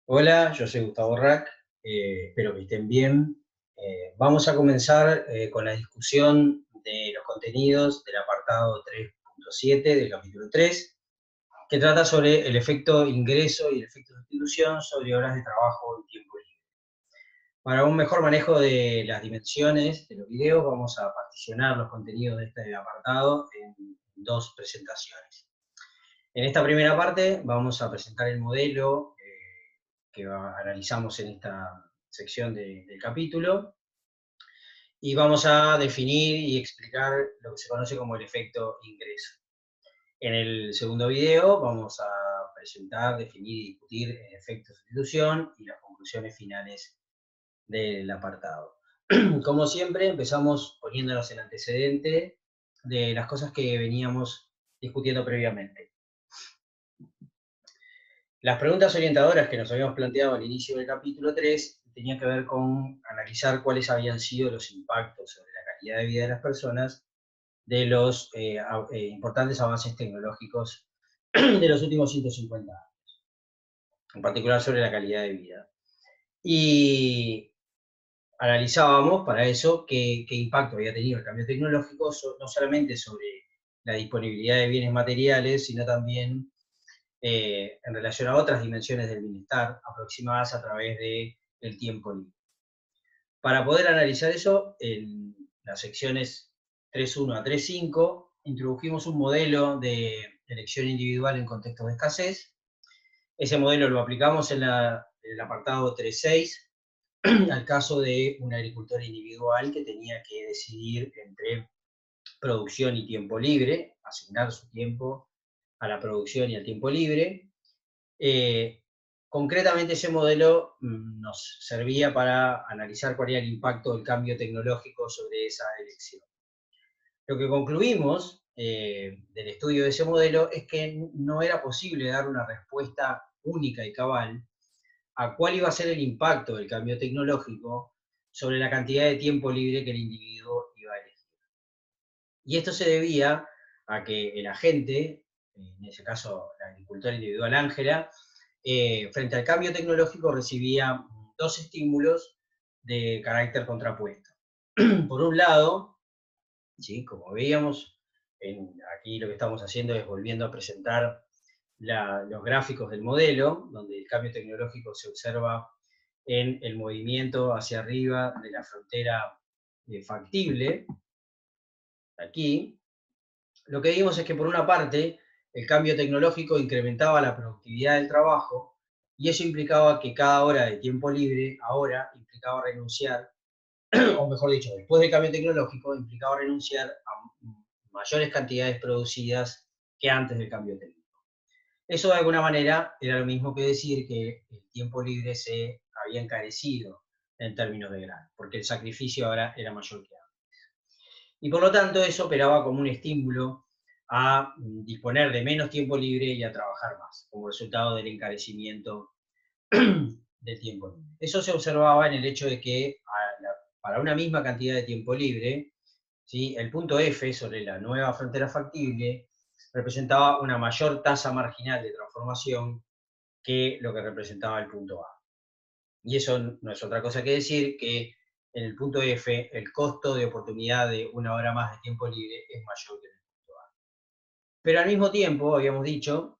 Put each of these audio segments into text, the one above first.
Hola, yo soy Gustavo Rack, espero que estén bien. Vamos a comenzar con la discusión de los contenidos del apartado 3.7 del capítulo 3, que trata sobre el efecto ingreso y el efecto sustitución sobre horas de trabajo y tiempo libre. Para un mejor manejo de las dimensiones de los videos, vamos a particionar los contenidos de este apartado en dos presentaciones. En esta primera parte vamos a presentar el modelo que analizamos en esta sección del capítulo y vamos a definir y explicar lo que se conoce como el efecto ingreso. En el segundo video vamos a presentar, definir y discutir el efecto sustitución y las conclusiones finales del apartado. Como siempre, empezamos poniéndonos en antecedente de las cosas que veníamos discutiendo previamente. Las preguntas orientadoras que nos habíamos planteado al inicio del capítulo 3 tenían que ver con analizar cuáles habían sido los impactos sobre la calidad de vida de las personas de los importantes avances tecnológicos de los últimos 150 años, en particular sobre la calidad de vida. Y analizábamos para eso qué impacto había tenido el cambio tecnológico, no solamente sobre la disponibilidad de bienes materiales, sino también en relación a otras dimensiones del bienestar aproximadas a través del tiempo libre. Para poder analizar eso, en las secciones 3.1 a 3.5 introdujimos un modelo de elección individual en contextos de escasez. Ese modelo lo aplicamos en el apartado 3.6 al caso de un agricultor individual que tenía que decidir entre producción y tiempo libre, asignar su tiempo a la producción y al tiempo libre. Concretamente ese modelo nos servía para analizar cuál era el impacto del cambio tecnológico sobre esa elección. Lo que concluimos del estudio de ese modelo es que no era posible dar una respuesta única y cabal a cuál iba a ser el impacto del cambio tecnológico sobre la cantidad de tiempo libre que el individuo iba a elegir. Y esto se debía a que el agente, en ese caso la agricultora individual Ángela, frente al cambio tecnológico recibía dos estímulos de carácter contrapuesto. Por un lado, ¿sí? Como veíamos, aquí lo que estamos haciendo es volviendo a presentar los gráficos del modelo, donde el cambio tecnológico se observa en el movimiento hacia arriba de la frontera factible, aquí. Lo que vimos es que por una parte el cambio tecnológico incrementaba la productividad del trabajo y eso implicaba que cada hora de tiempo libre ahora implicaba renunciar, o mejor dicho, después del cambio tecnológico implicaba renunciar a mayores cantidades producidas que antes del cambio técnico. Eso de alguna manera era lo mismo que decir que el tiempo libre se había encarecido en términos de grano, porque el sacrificio ahora era mayor que antes. Y por lo tanto eso operaba como un estímulo a disponer de menos tiempo libre y a trabajar más, como resultado del encarecimiento del tiempo libre. Eso se observaba en el hecho de que para una misma cantidad de tiempo libre, ¿sí? El punto F sobre la nueva frontera factible representaba una mayor tasa marginal de transformación que lo que representaba el punto A. Y eso no es otra cosa que decir que en el punto F el costo de oportunidad de una hora más de tiempo libre es mayor que en el punto A. Pero al mismo tiempo, habíamos dicho,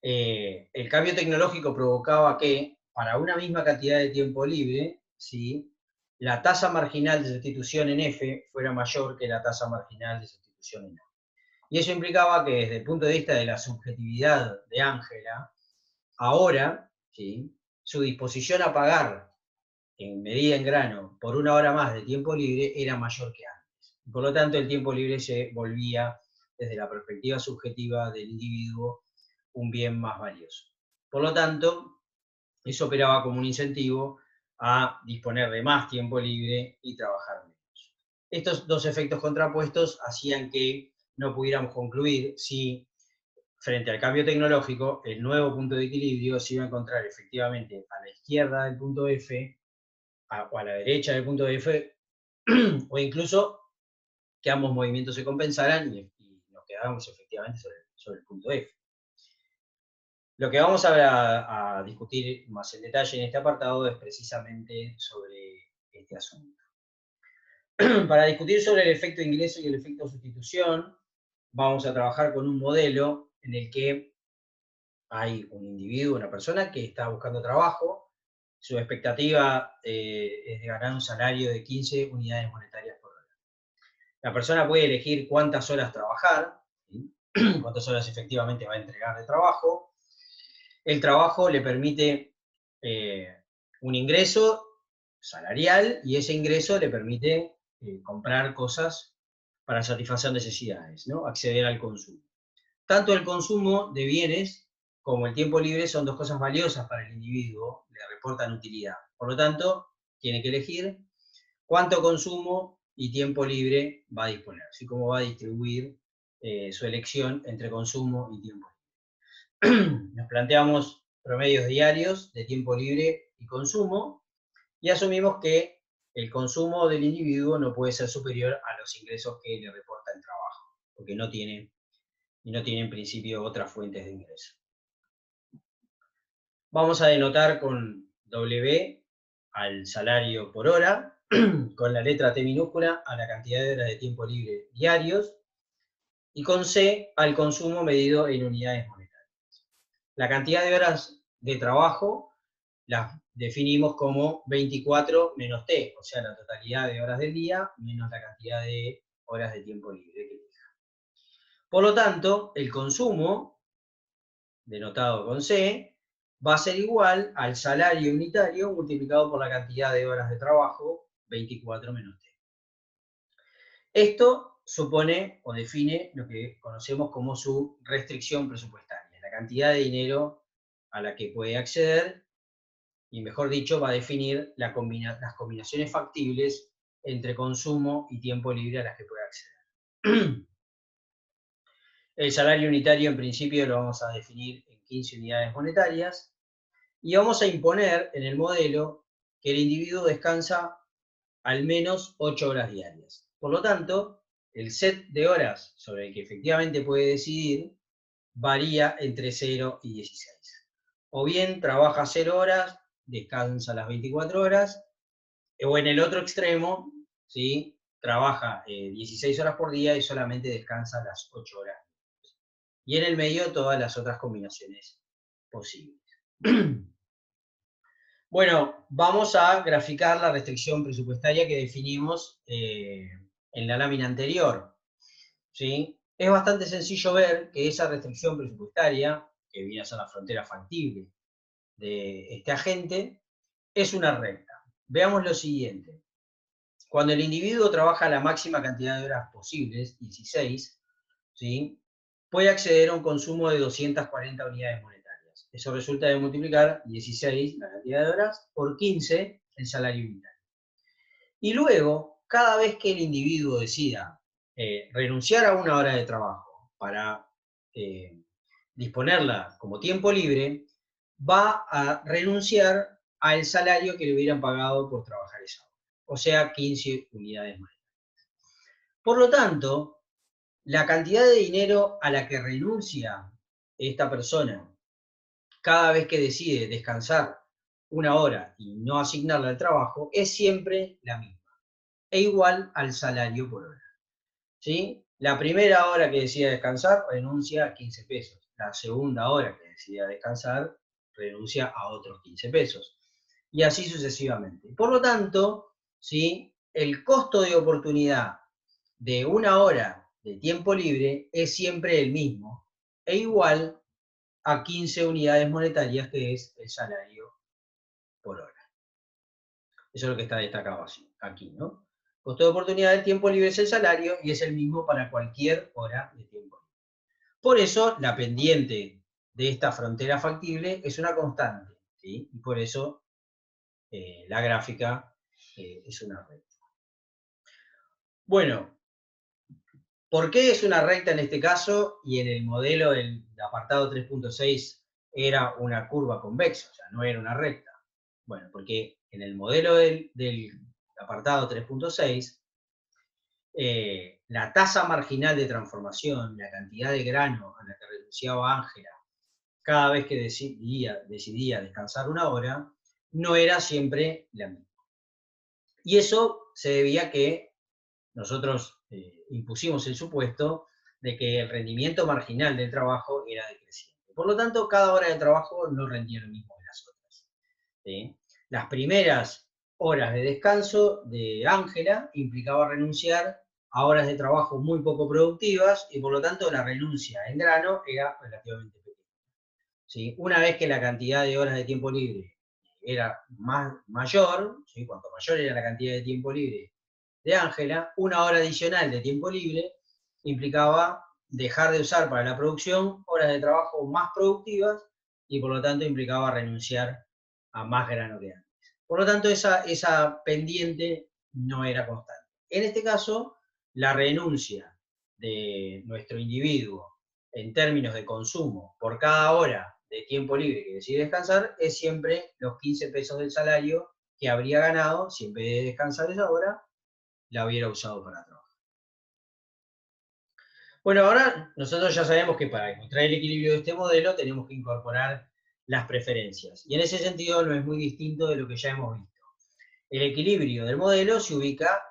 el cambio tecnológico provocaba que para una misma cantidad de tiempo libre, ¿sí? La tasa marginal de sustitución en F fuera mayor que la tasa marginal de sustitución en A. Y eso implicaba que desde el punto de vista de la subjetividad de Ángela, ahora, ¿sí? Su disposición a pagar en medida en grano por una hora más de tiempo libre era mayor que antes. Por lo tanto, el tiempo libre se volvía, desde la perspectiva subjetiva del individuo, un bien más valioso. Por lo tanto, eso operaba como un incentivo a disponer de más tiempo libre y trabajar menos. Estos dos efectos contrapuestos hacían que no pudiéramos concluir si, frente al cambio tecnológico, el nuevo punto de equilibrio se iba a encontrar efectivamente a la izquierda del punto F o a la derecha del punto F, o incluso que ambos movimientos se compensaran y nos quedáramos efectivamente sobre el punto F. Lo que vamos a discutir más en detalle en este apartado es precisamente sobre este asunto. Para discutir sobre el efecto ingreso y el efecto sustitución, vamos a trabajar con un modelo en el que hay un individuo, una persona que está buscando trabajo, su expectativa es de ganar un salario de 15 unidades monetarias por hora. La persona puede elegir cuántas horas trabajar, ¿sí? Cuántas horas efectivamente va a entregar de trabajo. El trabajo le permite un ingreso salarial y ese ingreso le permite comprar cosas para satisfacer necesidades, ¿no? Acceder al consumo. Tanto el consumo de bienes como el tiempo libre son dos cosas valiosas para el individuo, le reportan utilidad. Por lo tanto, tiene que elegir cuánto consumo y tiempo libre va a disponer, así como va a distribuir su elección entre consumo y tiempo libre. Nos planteamos promedios diarios de tiempo libre y consumo y asumimos que el consumo del individuo no puede ser superior a los ingresos que le reporta el trabajo, porque no tiene en principio otras fuentes de ingreso. Vamos a denotar con W al salario por hora, con la letra T minúscula a la cantidad de horas de tiempo libre diarios, y con C al consumo medido en unidades monetarias. La cantidad de horas de trabajo las definimos como 24 menos T, o sea, la totalidad de horas del día menos la cantidad de horas de tiempo libre que elija. Por lo tanto, el consumo, denotado con C, va a ser igual al salario unitario multiplicado por la cantidad de horas de trabajo, 24 menos T. Esto supone o define lo que conocemos como su restricción presupuestaria, la cantidad de dinero a la que puede acceder, y mejor dicho, va a definir las combinaciones factibles entre consumo y tiempo libre a las que puede acceder. El salario unitario en principio lo vamos a definir en 15 unidades monetarias, y vamos a imponer en el modelo que el individuo descansa al menos 8 horas diarias. Por lo tanto, el set de horas sobre el que efectivamente puede decidir varía entre 0 y 16. O bien trabaja 0 horas, descansa las 24 horas, o en el otro extremo, ¿sí? Trabaja 16 horas por día y solamente descansa las 8 horas. Y en el medio todas las otras combinaciones posibles. Bueno, vamos a graficar la restricción presupuestaria que definimos en la lámina anterior, ¿sí? Es bastante sencillo ver que esa restricción presupuestaria, que viene a ser la frontera factible de este agente, es una recta. Veamos lo siguiente. Cuando el individuo trabaja la máxima cantidad de horas posibles, 16, ¿sí? Puede acceder a un consumo de 240 unidades monetarias. Eso resulta de multiplicar 16, la cantidad de horas, por 15, el salario unitario. Y luego, cada vez que el individuo decida renunciar a una hora de trabajo para disponerla como tiempo libre, va a renunciar al salario que le hubieran pagado por trabajar esa hora, o sea, 15 unidades monetarias. Por lo tanto, la cantidad de dinero a la que renuncia esta persona cada vez que decide descansar una hora y no asignarla al trabajo es siempre la misma, e igual al salario por hora. ¿Sí? La primera hora que decida descansar renuncia a 15 pesos. La segunda hora que decida descansar renuncia a otros 15 pesos. Y así sucesivamente. Por lo tanto, ¿sí? El costo de oportunidad de una hora de tiempo libre es siempre el mismo e igual a 15 unidades monetarias, que es el salario por hora. Eso es lo que está destacado aquí, ¿no? Costo de oportunidad del tiempo libre es el salario y es el mismo para cualquier hora de tiempo libre. Por eso, la pendiente de esta frontera factible es una constante, ¿sí? Y por eso la gráfica es una recta. Bueno, ¿por qué es una recta en este caso y en el modelo del apartado 3.6 era una curva convexa, o sea, no era una recta? Bueno, porque en el modelo del apartado 3.6, la tasa marginal de transformación, la cantidad de grano a la que renunciaba Ángela cada vez que decidía descansar una hora, no era siempre la misma. Y eso se debía a que nosotros impusimos el supuesto de que el rendimiento marginal del trabajo era decreciente. Por lo tanto, cada hora de trabajo no rendía lo mismo que las otras. ¿Sí? Las primeras horas de descanso de Ángela implicaba renunciar a horas de trabajo muy poco productivas y por lo tanto la renuncia en grano era relativamente pequeña. ¿Sí? Una vez que la cantidad de horas de tiempo libre era mayor, ¿sí? Cuanto mayor era la cantidad de tiempo libre de Ángela, una hora adicional de tiempo libre implicaba dejar de usar para la producción horas de trabajo más productivas y por lo tanto implicaba renunciar a más grano que antes. Por lo tanto, esa pendiente no era constante. En este caso, la renuncia de nuestro individuo en términos de consumo por cada hora de tiempo libre que decide descansar es siempre los 15 pesos del salario que habría ganado si en vez de descansar esa hora la hubiera usado para trabajar. Bueno, ahora nosotros ya sabemos que para encontrar el equilibrio de este modelo tenemos que incorporar las preferencias. Y en ese sentido no es muy distinto de lo que ya hemos visto. El equilibrio del modelo se ubica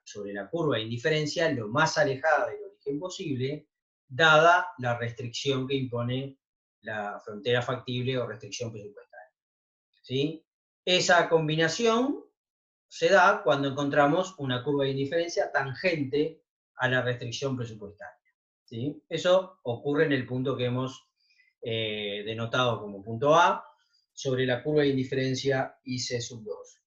sobre la curva de indiferencia lo más alejada del origen posible, dada la restricción que impone la frontera factible o restricción presupuestaria. ¿Sí? Esa combinación se da cuando encontramos una curva de indiferencia tangente a la restricción presupuestaria. ¿Sí? Eso ocurre en el punto que hemos denotado como punto A, sobre la curva de indiferencia IC sub 2.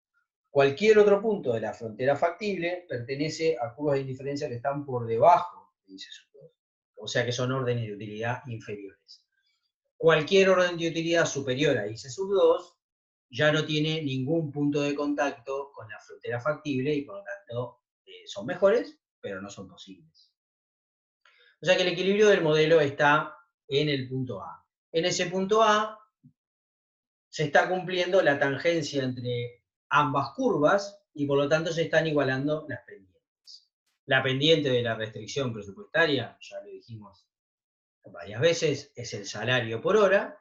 Cualquier otro punto de la frontera factible pertenece a curvas de indiferencia que están por debajo de IC sub 2, o sea que son órdenes de utilidad inferiores. Cualquier orden de utilidad superior a IC sub 2 ya no tiene ningún punto de contacto con la frontera factible y por lo tanto son mejores, pero no son posibles. O sea que el equilibrio del modelo está en el punto A. En ese punto A se está cumpliendo la tangencia entre ambas curvas y por lo tanto se están igualando las pendientes. La pendiente de la restricción presupuestaria, ya lo dijimos varias veces, es el salario por hora.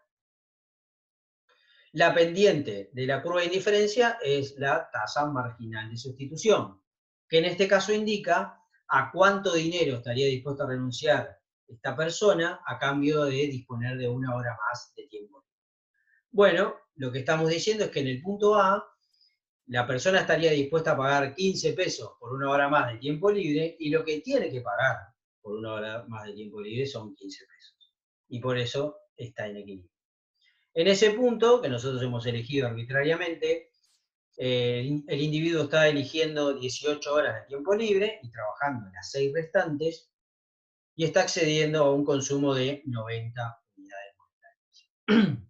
La pendiente de la curva de indiferencia es la tasa marginal de sustitución, que en este caso indica a cuánto dinero estaría dispuesto a renunciar esta persona a cambio de disponer de una hora más de tiempo. Bueno, lo que estamos diciendo es que en el punto A, la persona estaría dispuesta a pagar 15 pesos por una hora más de tiempo libre y lo que tiene que pagar por una hora más de tiempo libre son 15 pesos. Y por eso está en equilibrio. En ese punto, que nosotros hemos elegido arbitrariamente, el individuo está eligiendo 18 horas de tiempo libre y trabajando las 6 restantes, y está accediendo a un consumo de 90 unidades monetarias.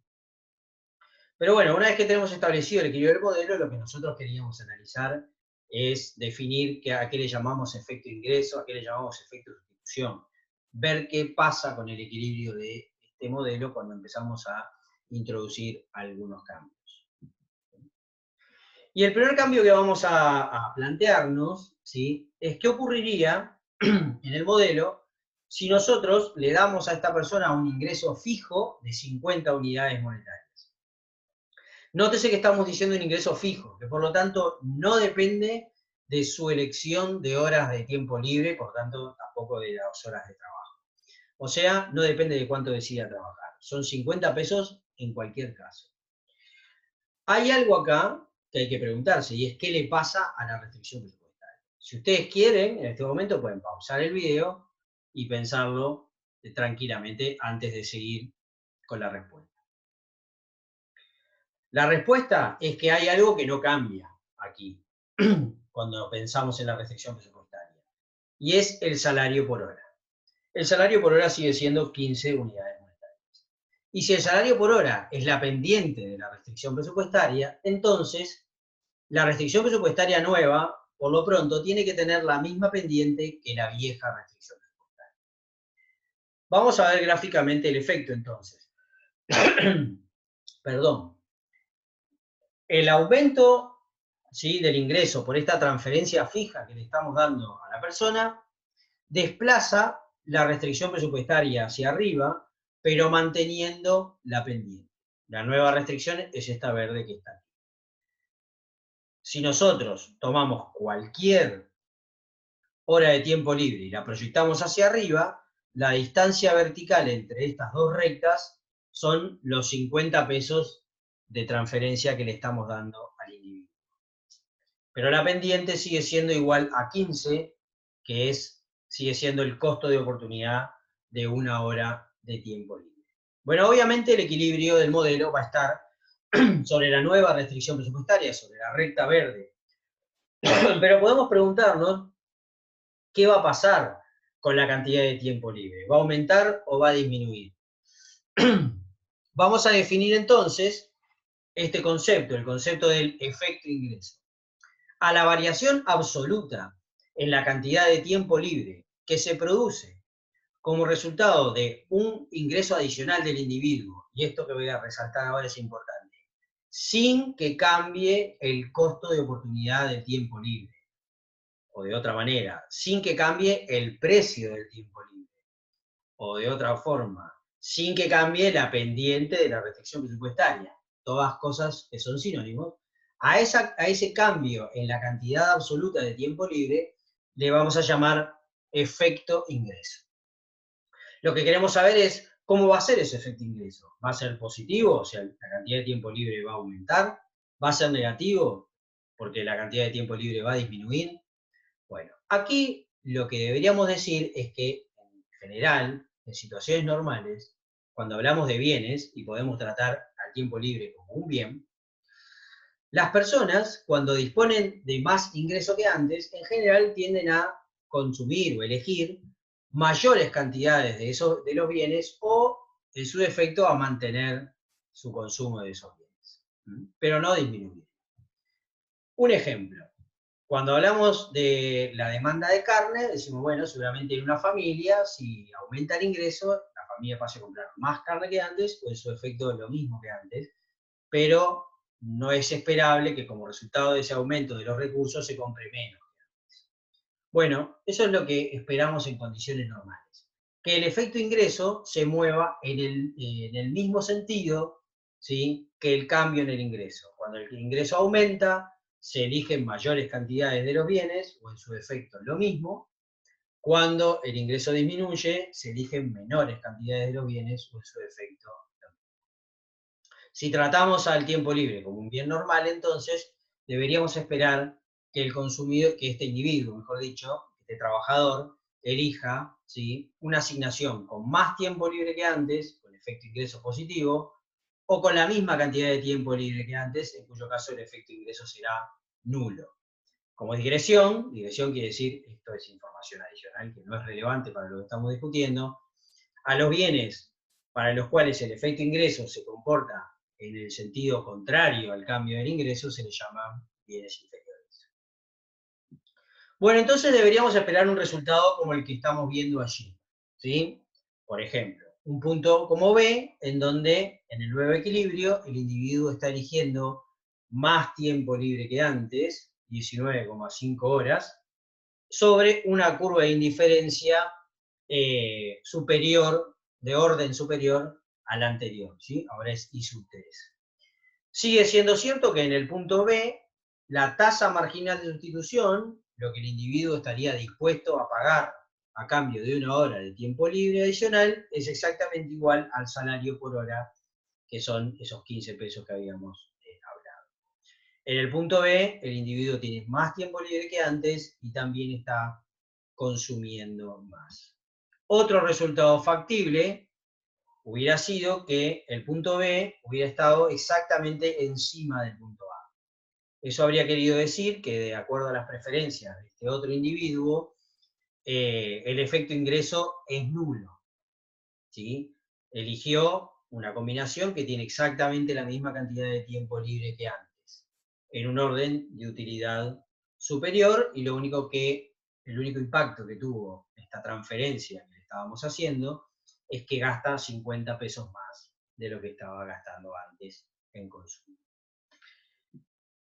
Pero bueno, una vez que tenemos establecido el equilibrio del modelo, lo que nosotros queríamos analizar es definir a qué le llamamos efecto ingreso, a qué le llamamos efecto sustitución. Ver qué pasa con el equilibrio de este modelo cuando empezamos a introducir algunos cambios. Y el primer cambio que vamos a plantearnos, ¿sí?, es qué ocurriría en el modelo si nosotros le damos a esta persona un ingreso fijo de 50 unidades monetarias. Nótese que estamos diciendo un ingreso fijo, que por lo tanto no depende de su elección de horas de tiempo libre, por tanto tampoco de las horas de trabajo. O sea, no depende de cuánto decida trabajar. Son 50 pesos en cualquier caso. Hay algo acá que hay que preguntarse, y es qué le pasa a la restricción presupuestaria. Si ustedes quieren, en este momento pueden pausar el video y pensarlo tranquilamente antes de seguir con la respuesta. La respuesta es que hay algo que no cambia aquí, cuando pensamos en la restricción presupuestaria, y es el salario por hora. El salario por hora sigue siendo 15 unidades monetarias. Y si el salario por hora es la pendiente de la restricción presupuestaria, entonces la restricción presupuestaria nueva, por lo pronto, tiene que tener la misma pendiente que la vieja restricción presupuestaria. Vamos a ver gráficamente el efecto entonces. Perdón. El aumento, ¿sí?, del ingreso por esta transferencia fija que le estamos dando a la persona desplaza la restricción presupuestaria hacia arriba, pero manteniendo la pendiente. La nueva restricción es esta verde que está aquí. Si nosotros tomamos cualquier hora de tiempo libre y la proyectamos hacia arriba, la distancia vertical entre estas dos rectas son los 50 pesos de transferencia que le estamos dando al individuo. Pero la pendiente sigue siendo igual a 15, que sigue siendo el costo de oportunidad de una hora de tiempo libre. Bueno, obviamente el equilibrio del modelo va a estar sobre la nueva restricción presupuestaria, sobre la recta verde. Pero podemos preguntarnos, ¿qué va a pasar con la cantidad de tiempo libre? ¿Va a aumentar o va a disminuir? Vamos a definir entonces este concepto, el concepto del efecto ingreso. A la variación absoluta en la cantidad de tiempo libre que se produce como resultado de un ingreso adicional del individuo, y esto que voy a resaltar ahora es importante, sin que cambie el costo de oportunidad del tiempo libre. O de otra manera, sin que cambie el precio del tiempo libre. O de otra forma, sin que cambie la pendiente de la restricción presupuestaria. Todas cosas que son sinónimos. A ese cambio en la cantidad absoluta de tiempo libre le vamos a llamar efecto ingreso. Lo que queremos saber es cómo va a ser ese efecto ingreso. ¿Va a ser positivo? O sea, la cantidad de tiempo libre va a aumentar. ¿Va a ser negativo? Porque la cantidad de tiempo libre va a disminuir. Bueno, aquí lo que deberíamos decir es que, en general, en situaciones normales, cuando hablamos de bienes, y podemos tratar al tiempo libre como un bien, las personas, cuando disponen de más ingreso que antes, en general tienden a consumir o elegir mayores cantidades de los bienes o, en su defecto, a mantener su consumo de esos bienes, pero no disminuir. Un ejemplo. Cuando hablamos de la demanda de carne, decimos, bueno, seguramente en una familia, si aumenta el ingreso, la familia pasa a comprar más carne que antes, o en su efecto lo mismo que antes, pero no es esperable que como resultado de ese aumento de los recursos se compre menos que antes. Bueno, eso es lo que esperamos en condiciones normales. Que el efecto ingreso se mueva en el mismo sentido, ¿sí?, que el cambio en el ingreso. Cuando el ingreso aumenta, se eligen mayores cantidades de los bienes, o en su efecto lo mismo. Cuando el ingreso disminuye, se eligen menores cantidades de los bienes, o en su efecto lo mismo. Si tratamos al tiempo libre como un bien normal, entonces deberíamos esperar que el consumidor, que este individuo, mejor dicho, este trabajador, elija, ¿sí?, una asignación con más tiempo libre que antes, con efecto ingreso positivo, o con la misma cantidad de tiempo libre que antes, en cuyo caso el efecto ingreso será nulo. Como es digresión quiere decir, esto es información adicional que no es relevante para lo que estamos discutiendo, a los bienes para los cuales el efecto ingreso se comporta en el sentido contrario al cambio del ingreso se les llama bienes inferiores. Bueno, entonces deberíamos esperar un resultado como el que estamos viendo allí, ¿sí? Por ejemplo, un punto como B, en donde en el nuevo equilibrio el individuo está eligiendo más tiempo libre que antes, 19,5 horas, sobre una curva de indiferencia superior, de orden superior a la anterior, ¿sí? Ahora es I sub 3. Sigue siendo cierto que en el punto B, la tasa marginal de sustitución, lo que el individuo estaría dispuesto a pagar a cambio de una hora de tiempo libre adicional, es exactamente igual al salario por hora, que son esos 15 pesos que habíamos hablado. En el punto B, el individuo tiene más tiempo libre que antes y también está consumiendo más. Otro resultado factible hubiera sido que el punto B hubiera estado exactamente encima del punto A. Eso habría querido decir que, de acuerdo a las preferencias de este otro individuo, el efecto ingreso es nulo, ¿sí? Eligió una combinación que tiene exactamente la misma cantidad de tiempo libre que antes, en un orden de utilidad superior, y el único impacto que tuvo esta transferencia que le estábamos haciendo es que gasta 50 pesos más de lo que estaba gastando antes en consumo.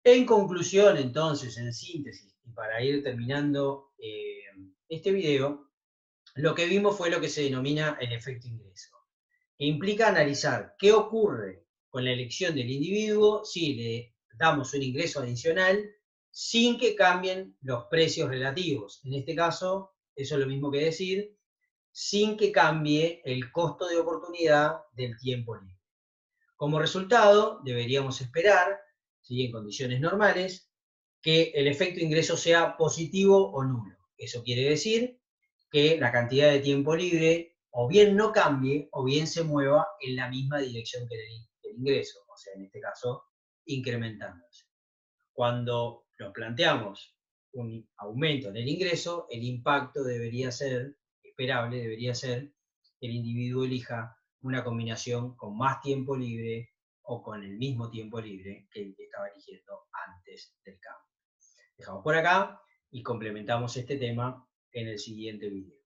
En conclusión, entonces, en síntesis, y para ir terminando este video, lo que vimos fue lo que se denomina el efecto ingreso. que implica analizar qué ocurre con la elección del individuo si le damos un ingreso adicional sin que cambien los precios relativos. En este caso, eso es lo mismo que decir, sin que cambie el costo de oportunidad del tiempo libre. Como resultado, deberíamos esperar, ¿sí?, en condiciones normales, que el efecto ingreso sea positivo o nulo. Eso quiere decir que la cantidad de tiempo libre o bien no cambie o bien se mueva en la misma dirección que el ingreso, o sea, en este caso, incrementándose. Cuando nos planteamos un aumento en el ingreso, el impacto debería ser, esperable, debería ser que el individuo elija una combinación con más tiempo libre o con el mismo tiempo libre que el que estaba eligiendo antes del cambio. Dejamos por acá y complementamos este tema en el siguiente video.